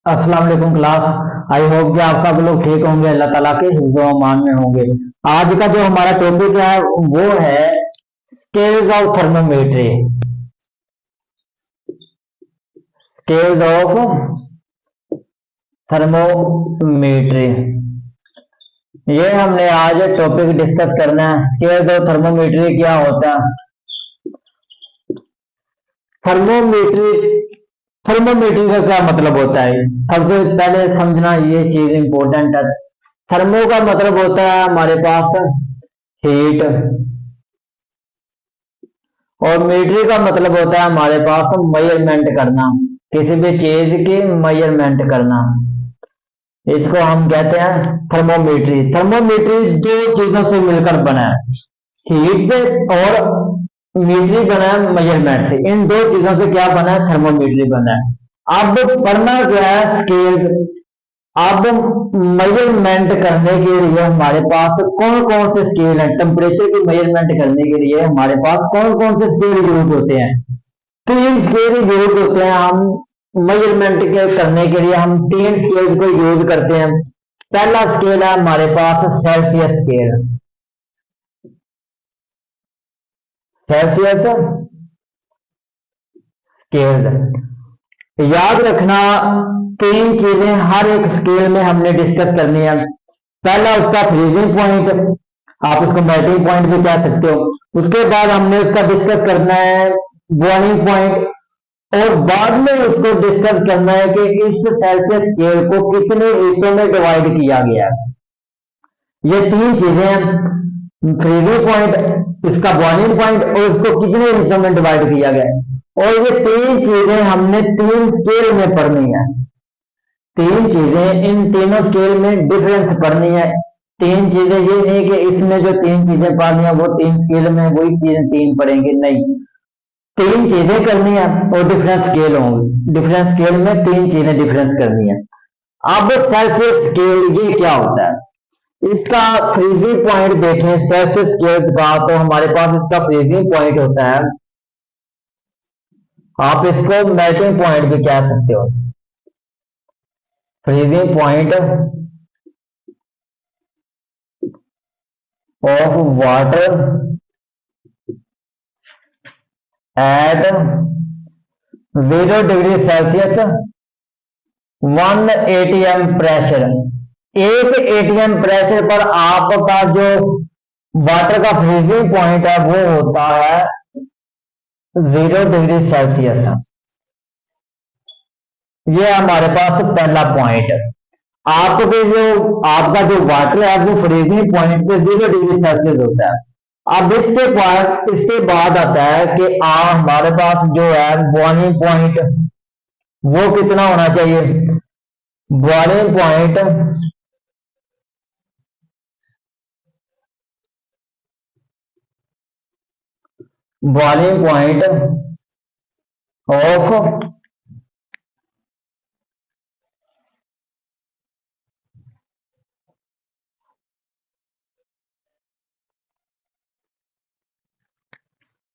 अस्सलाम वालेकुम class. I hope कि आप सब लोग ठीक होंगे, अल्लाह ताला के हिफ्ज़ व अमान में होंगे। आज का जो हमारा टॉपिक है वो है scales of thermometry. Scales of thermometry, ये हमने आज टॉपिक डिस्कस करना है। स्केल्स ऑफ थर्मोमेट्री क्या होता है? थर्मोमेट्री थर्मोमीटर का क्या मतलब होता है? सबसे पहले समझना ये चीज इंपॉर्टेंट है। थर्मो का मतलब होता है हमारे पास हीट, और मीटरी का मतलब होता है हमारे पास मेजरमेंट करना, किसी भी चीज की मेजरमेंट करना। इसको हम कहते हैं थर्मोमीट्री। थर्मोमीट्री दो चीजों से मिलकर बना है, हीट से और मीटरी बना है मेजरमेंट से। इन दो चीजों से क्या बना है? थर्मोमीटरी बना है। अब पढ़ना क्या है? स्केल। अब मेजरमेंट करने के लिए हमारे पास कौन कौन से स्केल हैं? टेम्परेचर की मेजरमेंट करने के लिए हमारे पास कौन कौन से स्केल यूज होते हैं? तीन स्केल यूज होते हैं। हम मेजरमेंट करने के लिए हम तीन स्केल को यूज करते हैं। पहला स्केल है हमारे पास सेल्सियस स्केल। सेल्सियस स्केल, याद रखना तीन चीजें हर एक स्केल में हमने डिस्कस करनी है। पहला उसका फ्रीजिंग पॉइंट, आप उसको मेल्टिंग पॉइंट भी कह सकते हो। उसके बाद हमने उसका डिस्कस करना है बॉइलिंग पॉइंट, और बाद में उसको डिस्कस करना है कि इस सेल्सियस स्केल को कितने हिस्सों में डिवाइड किया गया है। ये तीन चीजें हैं, फ्रीजिंग पॉइंट, इसका बॉइलिंग पॉइंट, और इसको कितने हिस्सों में डिवाइड किया गया है। और ये तीन चीजें हमने तीन स्केल में पढ़नी है। तीन चीजें इन तीनों स्केल में डिफरेंस पढ़नी है। तीन चीजें ये नहीं कि इसमें जो तीन चीजें पढ़नी है वो तीन स्केल में वही चीजें तीन पढ़ेंगे, नहीं। तीन चीजें करनी है और डिफरेंट स्केल होंगे। डिफरेंट स्केल में तीन चीजें डिफरेंस करनी है। अब सेल्सियस स्केल ये क्या होता है? इसका फ्रीजिंग पॉइंट देखें सेल्सियस स्केल का, तो हमारे पास इसका फ्रीजिंग पॉइंट होता है, आप इसको मेल्टिंग पॉइंट भी कह सकते हो। Freezing point of water at 0 degree Celsius 1 atm pressure. एक एटीएम प्रेशर पर आपका जो वाटर का फ्रीजिंग पॉइंट है वो होता है 0 डिग्री सेल्सियस। ये हमारे पास पहला पॉइंट। आपका जो वाटर है वो फ्रीजिंग पॉइंट पे 0 डिग्री सेल्सियस होता है। अब इसके बाद आता है कि हमारे पास जो है बॉइलिंग पॉइंट, वो कितना होना चाहिए? Boiling point boiling point of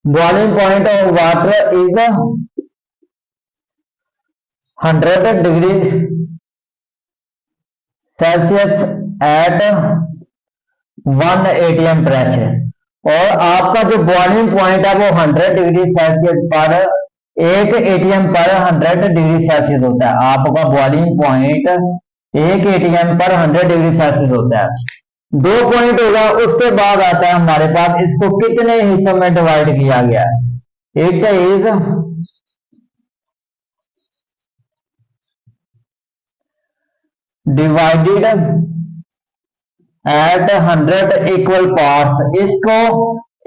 boiling point of water is 100 degree Celsius at 1 atm pressure. और आपका जो बॉइलिंग पॉइंट है वो 100 डिग्री सेल्सियस पर 1 atm पर 100 डिग्री सेल्सियस होता है। आपका बॉइलिंग पॉइंट 1 atm पर 100 डिग्री सेल्सियस होता है। दो पॉइंट होगा, उसके बाद आता है हमारे पास इसको कितने हिस्सों में डिवाइड किया गया है। It is divided at 100 equal parts. इसको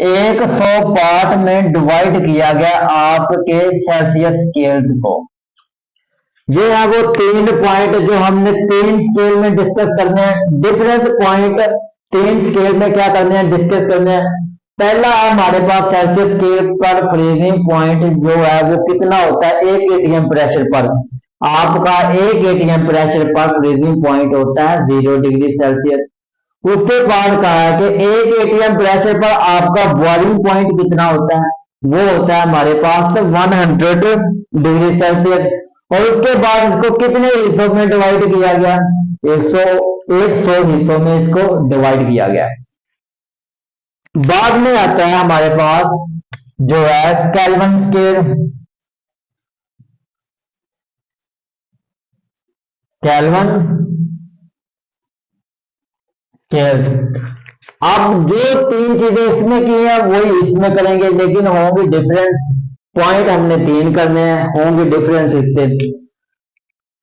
100 पार्ट में डिवाइड किया गया आपके सेल्सियस स्केल्स को। ये है वो तीन पॉइंट जो हमने तीन स्केल में डिस्कस करने हैं। डिफरेंस पॉइंट तीन स्केल में क्या करने हैं? डिस्कस करने हैं। पहला है हमारे पास सेल्सियस स्केल पर फ्रीजिंग पॉइंट जो है वो कितना होता है? 1 atm प्रेशर पर। आपका 1 atm प्रेशर पर फ्रीजिंग पॉइंट होता है 0 डिग्री सेल्सियस। उसके बाद कहा है कि 1 atm प्रेशर पर आपका बॉइलिंग पॉइंट कितना होता है? वो होता है हमारे पास 100 डिग्री सेल्सियस। और उसके बाद इसको कितने हिस्सों में डिवाइड किया गया, 100 हिस्सों में इसको डिवाइड किया गया। बाद में आता है हमारे पास जो है केल्विन स्केल। केल्विन स्केल, अब जो 3 चीजें इसमें की हैं वही इसमें करेंगे, लेकिन होंगे डिफरेंस। पॉइंट हमने 3 करने हैं, होंगे डिफरेंस इससे।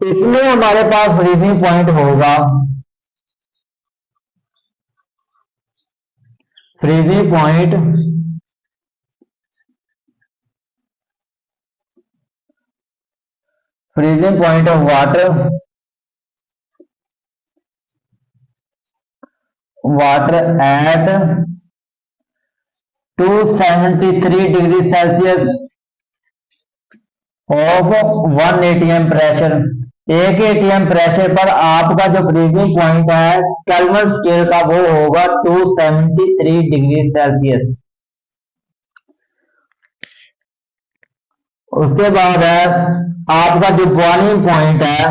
इसमें हमारे पास फ्रीजिंग पॉइंट होगा, freezing point of water at 273 degree Celsius of 1 atm pressure. 1 atm pressure पर आपका जो फ्रीजिंग पॉइंट है केल्विन स्केल का वो होगा 273 डिग्री सेल्सियस। उसके बाद है आपका जो बॉइलिंग पॉइंट है,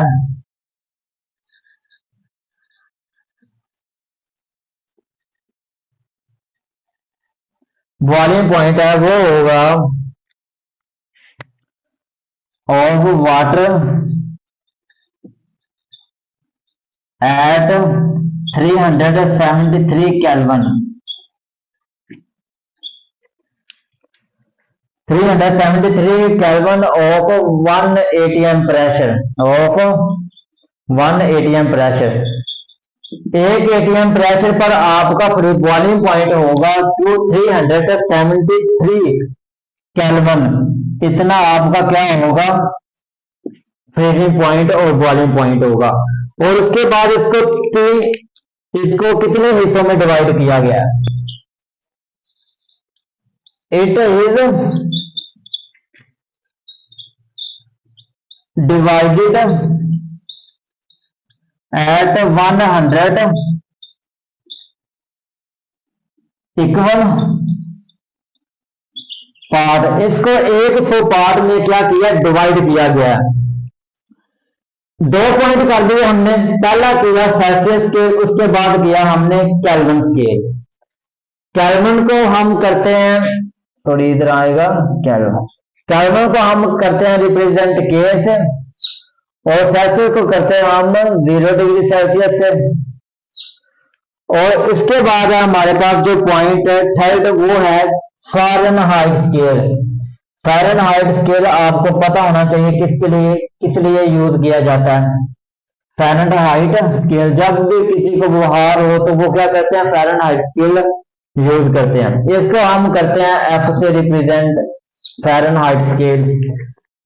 बॉइलिंग पॉइंट है वो होगा of water at 373 kelvin. 373 kelvin of 1 atm pressure, of 1 atm pressure. 1 atm pressure पर आपका बॉइलिंग पॉइंट होगा 373 केल्विन। इतना आपका क्या होगा, फ्रीजिंग पॉइंट और बॉइलिंग पॉइंट होगा। और उसके बाद इसको कितने हिस्सों में डिवाइड किया गया है, it is divided at 100 equal part. इसको 100 पार्ट में क्या किया, डिवाइड किया गया। 2 पॉइंट कर दिए हमने, पहला किया सेल्सियस स्केल, उसके बाद किया हमने केल्विन स्केल। केल्विन को हम करते हैं, थोड़ी इधर आएगा, केल्विन को हम करते हैं रिप्रेजेंट के से, और सेल्सियस को करते हैं हम 0 डिग्री सेल्सियस से। और इसके बाद है हमारे पास जो पॉइंट है थर्ड, वो है फ़ारेनहाइट स्केल। फ़ारेनहाइट स्केल आपको पता होना चाहिए किस लिए यूज किया जाता है। फ़ारेनहाइट स्केल, जब भी किसी को बुखार हो तो वो क्या करते हैं, फ़ारेनहाइट स्केल यूज करते हैं। इसको हम करते हैं एफ से रिप्रेजेंट, फ़ारेनहाइट स्केल।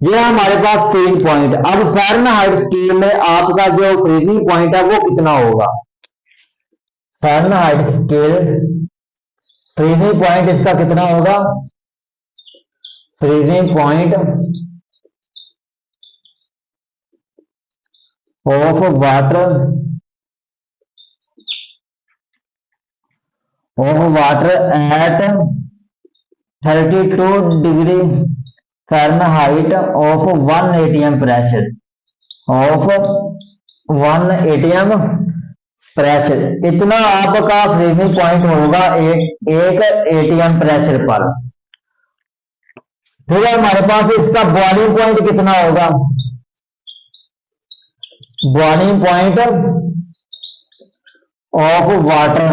ये हमारे पास 3 पॉइंट। अब फ़ारेनहाइट स्केल में आपका जो फ्रीजिंग पॉइंट है वो कितना होगा, फ़ारेनहाइट स्केल फ्रीजिंग पॉइंट इसका कितना होगा, freezing point of water at 32 degree Fahrenheit of 1 atm pressure, of 1 atm pressure. इतना आपका फ्रीजिंग पॉइंट होगा एक atm प्रेशर पर। फिर हमारे पास इसका बॉइलिंग पॉइंट कितना होगा, बॉइलिंग पॉइंट ऑफ वाटर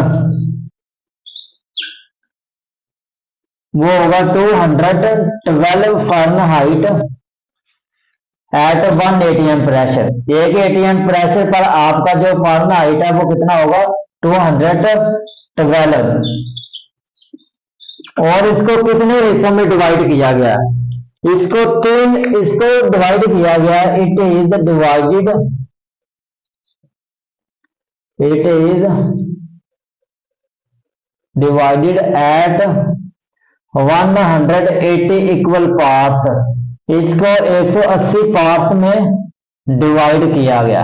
वो होगा 212 Fahrenheit at 1 atm pressure. 1 atm pressure पर आपका जो फ़ारेनहाइट है वो कितना होगा, 212। और इसको कितने हिस्सों में डिवाइड किया गया, इसको डिवाइड किया गया। It is divided at 180 equal parts. इसको 180 पार्ट्स में डिवाइड किया गया।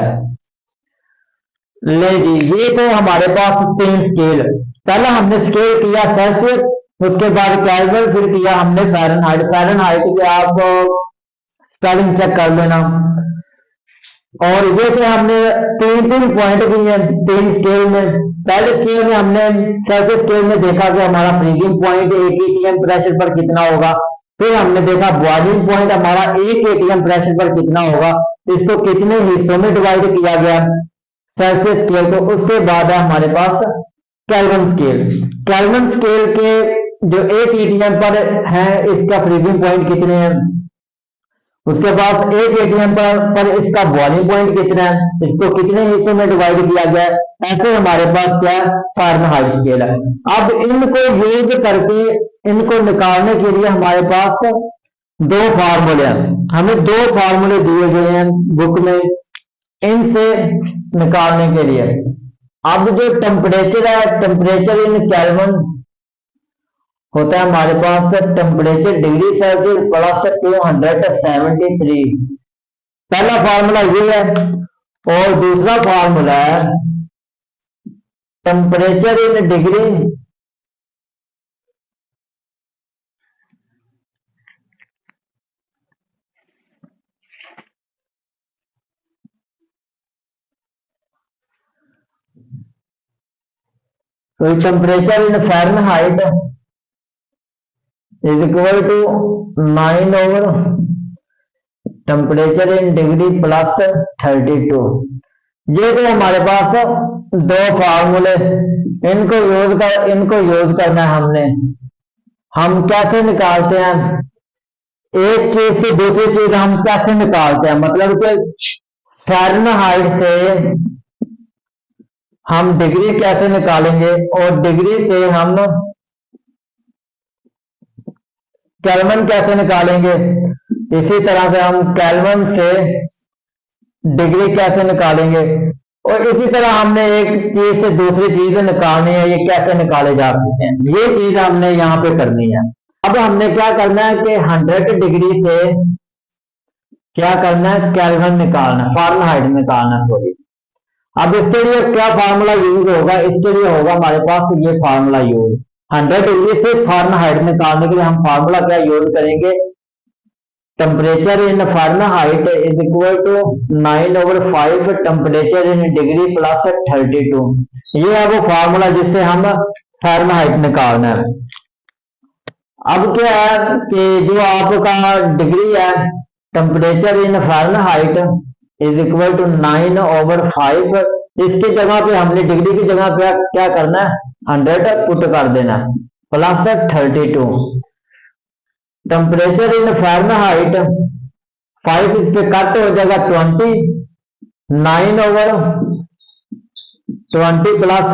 ले जी, ये तो हमारे पास 3 स्केल। पहला हमने स्केल किया सेल्सियस, उसके बाद केल्विन, फिर किया हमने फ़ारेनहाइट। फ़ारेनहाइट के आप स्पेलिंग चेक कर लेना। और ये थे हमने तीन पॉइंट दिए हैं तीन स्केल में। पहले स्केल में हमने सेल्सियस स्केल में देखा कि हमारा फ्रीजिंग पॉइंट 1 एटीएम प्रेशर पर कितना होगा। फिर हमने देखा बॉइलिंग पॉइंट हमारा 1 एटीएम प्रेशर पर कितना होगा, इसको कितने हिस्सों में डिवाइड किया गया सेल्सियस स्केल को। उसके बाद है हमारे पास केल्विन स्केल। केल्विन स्केल के जो 1 एटीएम पर है इसका फ्रीजिंग पॉइंट कितने हैं, उसके बाद 1 एटीएम पर इसका बॉइलिंग पॉइंट कितना है, इसको कितने हिस्सों में डिवाइड किया गया है। ऐसे हमारे पास क्या फारेनहाइट स्केल है। अब इनको यूज करके इनको निकालने के लिए हमारे पास दो फार्मूले हैं, हमें दो फार्मूले दिए गए हैं बुक में इनसे निकालने के लिए। अब जो टेम्परेचर है, टेम्परेचर इन केल्विन होता है हमारे पास टेम्परेचर डिग्री सेल्सियस प्लस 273। पहला फार्मूला ये है और दूसरा फार्मूला है टेम्परेचर इन डिग्री तो temperature in Fahrenheit is equal to 9 over temperature in degree plus 32। ये तो हमारे पास दो फार्मूले, इनको यूज करना है हमने। हम कैसे निकालते हैं एक चीज से दूसरी चीज, हम कैसे निकालते हैं मतलब कि फ़ारेनहाइट से हम डिग्री कैसे निकालेंगे और डिग्री से हम केल्विन कैसे निकालेंगे, इसी तरह से हम केल्विन से डिग्री कैसे निकालेंगे और इसी तरह हमने एक चीज से दूसरी चीज निकालनी है, ये कैसे निकाले जा सकते हैं, ये चीज हमने यहाँ पे करनी है। अब हमने क्या करना है कि 100 डिग्री से क्या करना है केल्विन निकालना, फ़ारेनहाइट निकालना सॉरी। अब इसके लिए क्या फार्मूला यूज होगा, इसके लिए होगा हमारे पास ये फार्मूला यूज 100 डिग्री से फ़ारेनहाइट निकालने के लिए हम फार्मूला क्या यूज करेंगे, temperature in Fahrenheit is equal to 9 over 5 temperature in degree plus 32। ये है वो फार्मूला जिससे हम फ़ारेनहाइट निकालना है। अब क्या है कि जो आपका डिग्री है temperature in Fahrenheit is equal to 9 over 5, इसकी जगह पे हमने डिग्री की जगह पे क्या करना है 100 पुट कर देना प्लस 32। टेम्परेचर इन फ़ारेनहाइट 5 इस पे कट हो जाएगा 20, 9 over 20 प्लस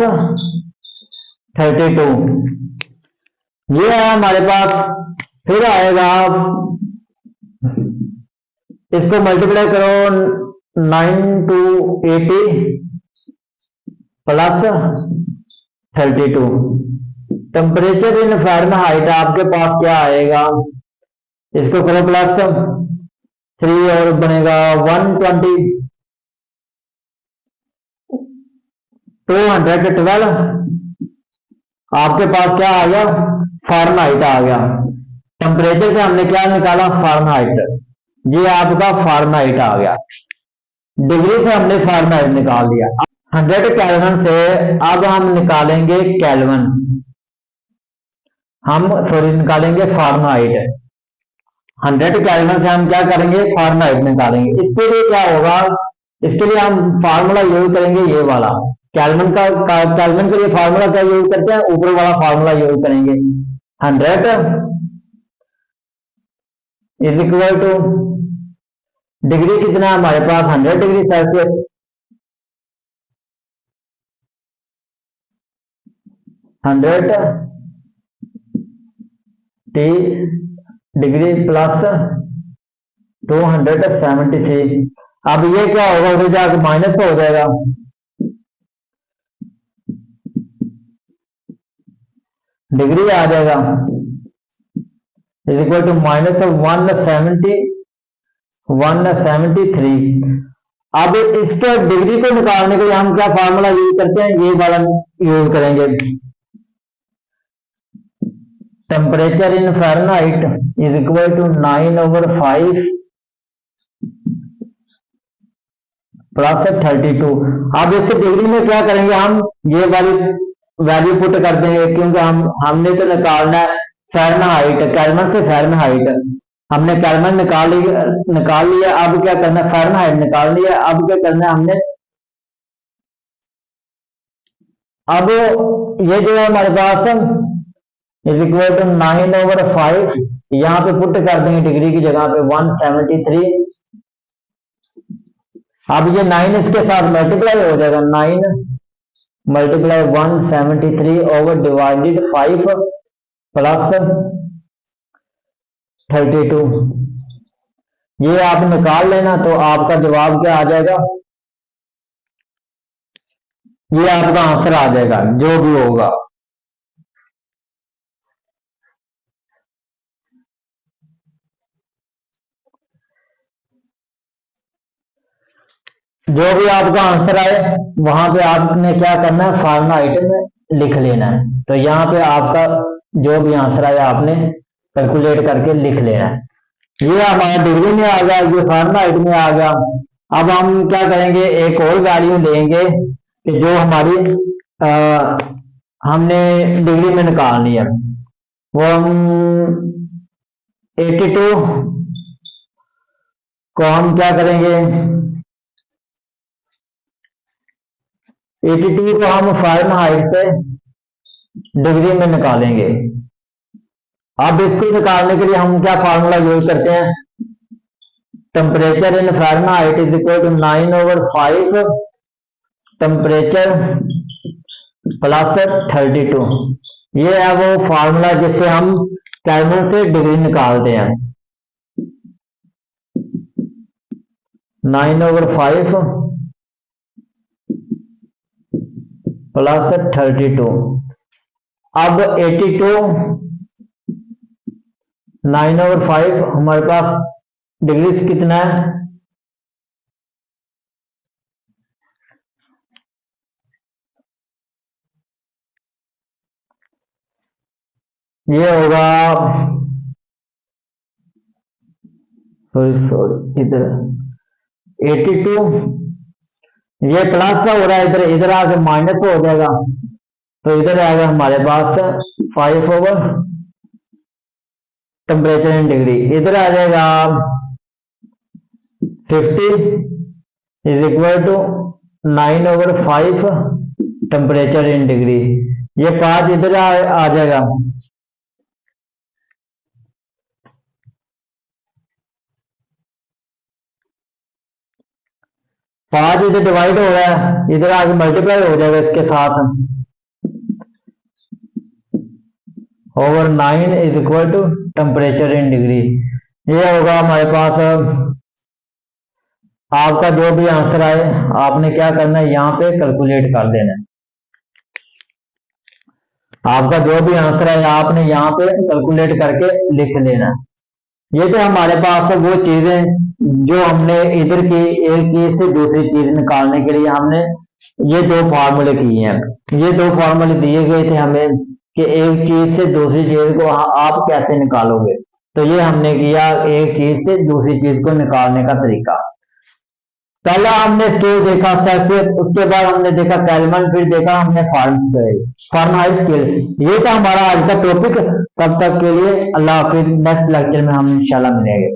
32 ये है हमारे पास। फिर आएगा इसको मल्टीप्लाई करो 9 to 80 plus 32। Temperature in Fahrenheit आपके पास क्या आएगा, इसको करो प्लस 3 और बनेगा 120 212। आपके पास क्या आ गया फ़ारेनहाइट आ गया। टेम्परेचर से हमने क्या निकाला फ़ारेनहाइट, ये आपका फ़ारेनहाइट आ गया। डिग्री से हमने फ़ारेनहाइट निकाल दिया। 100 केल्विन से अब हम निकालेंगे केल्विन, निकालेंगे फ़ारेनहाइट। 100 केल्विन से हम क्या करेंगे फ़ारेनहाइट निकालेंगे। इसके लिए क्या होगा, इसके लिए हम फार्मूला यूज करेंगे ये वाला केल्विन का। केल्विन के लिए फार्मूला क्या यूज करते हैं, ऊपर वाला फार्मूला यूज करेंगे 100 इज इक्वल टू डिग्री कितना है हमारे पास 100 डिग्री सेल्सियस, 100 डिग्री प्लस 273। अब ये क्या होगा उधर जाकर माइनस हो जाएगा, डिग्री आ जाएगा इज इक्वल टू माइनस 173। अब इसके डिग्री को निकालने के लिए हम क्या फार्मूला यूज करते हैं, ये वाला यूज करेंगे। Temperature in Fahrenheit is equal to 9 over 5 plus 32। अब इस डिग्री में क्या करेंगे, हम ये वाली वैल्यू पुट कर देंगे, क्योंकि हमने तो निकालना है फ़ारेनहाइट, केल्विन से फ़ारेनहाइट। हमने केल्विन निकाल लिया, अब क्या करना है, फ़ारेनहाइट निकाल लिया। अब क्या करना है हमने, अब ये जो है हमारे पास इज इक्वल टू 9/5, यहाँ पे पुट कर देंगे डिग्री की जगह पे 173। अब ये 9 इसके साथ मल्टीप्लाई हो जाएगा, 9 मल्टीप्लाई 173 ओवर डिवाइडेड 5 प्लस 32। ये आप निकाल लेना तो आपका जवाब क्या आ जाएगा, ये आपका आंसर आ जाएगा जो भी होगा। जो भी आपका आंसर आए वहां पे आपने क्या करना है, फ़ारेनहाइट में लिख लेना है। तो यहाँ पे आपका जो भी आंसर आए आपने कैलकुलेट करके लिख लेना है। ये हमारा डिग्री में आ गया, ये फ़ारेनहाइट में आ गया। अब हम क्या करेंगे, एक और वैल्यू लेंगे कि जो हमारी हमने डिग्री में निकालनी है, वो हम 82 को हम क्या करेंगे, 82 को हम फ़ारेनहाइट से डिग्री में निकालेंगे। अब इसको निकालने के लिए हम क्या फार्मूला यूज करते हैं, temperature in Fahrenheit is equal to 9/5 temperature plus 32। ये है वो फार्मूला जिससे हम केल्विन से डिग्री निकालते हैं। 9/5 प्लस 32। अब 82 9/5 हमारे पास डिग्री कितना है, ये होगा, सॉरी इधर 82, ये प्लस का हो रहा है, इधर आके माइनस हो जाएगा। तो इधर आएगा हमारे पास 5 ओवर टेम्परेचर इन डिग्री, इधर आ जाएगा 50 is equal to 9/5 temperature in degree. ये 5 इधर आ जाएगा, पांच इधर डिवाइड हो रहा है, इधर आगे मल्टीप्लाई हो जाएगा इसके साथ, over 9 is equal to temperature in degree. ये होगा हमारे पास, आपका जो भी आंसर आए आपने क्या करना है, यहाँ पे कैलकुलेट कर देना है। आपका जो भी आंसर आए आपने यहाँ पे कैलकुलेट करके लिख लेना है। ये तो हमारे पास वो चीजें जो हमने इधर की एक चीज से दूसरी चीज निकालने के लिए हमने ये दो फार्मूले किए हैं। ये दो फार्मूले दिए गए थे हमें कि एक चीज से दूसरी चीज को आप कैसे निकालोगे, तो ये हमने किया एक चीज से दूसरी चीज को निकालने का तरीका। पहला हमने स्केल देखा सेल्सियस, उसके बाद हमने देखा केल्विन, फिर देखा हमने फ़ारेनहाइट स्केल। ये था हमारा आज का टॉपिक। तब तक के लिए अल्लाह हाफिज, नेक्स्ट लेक्चर में हम इंशाल्लाह मिलेंगे।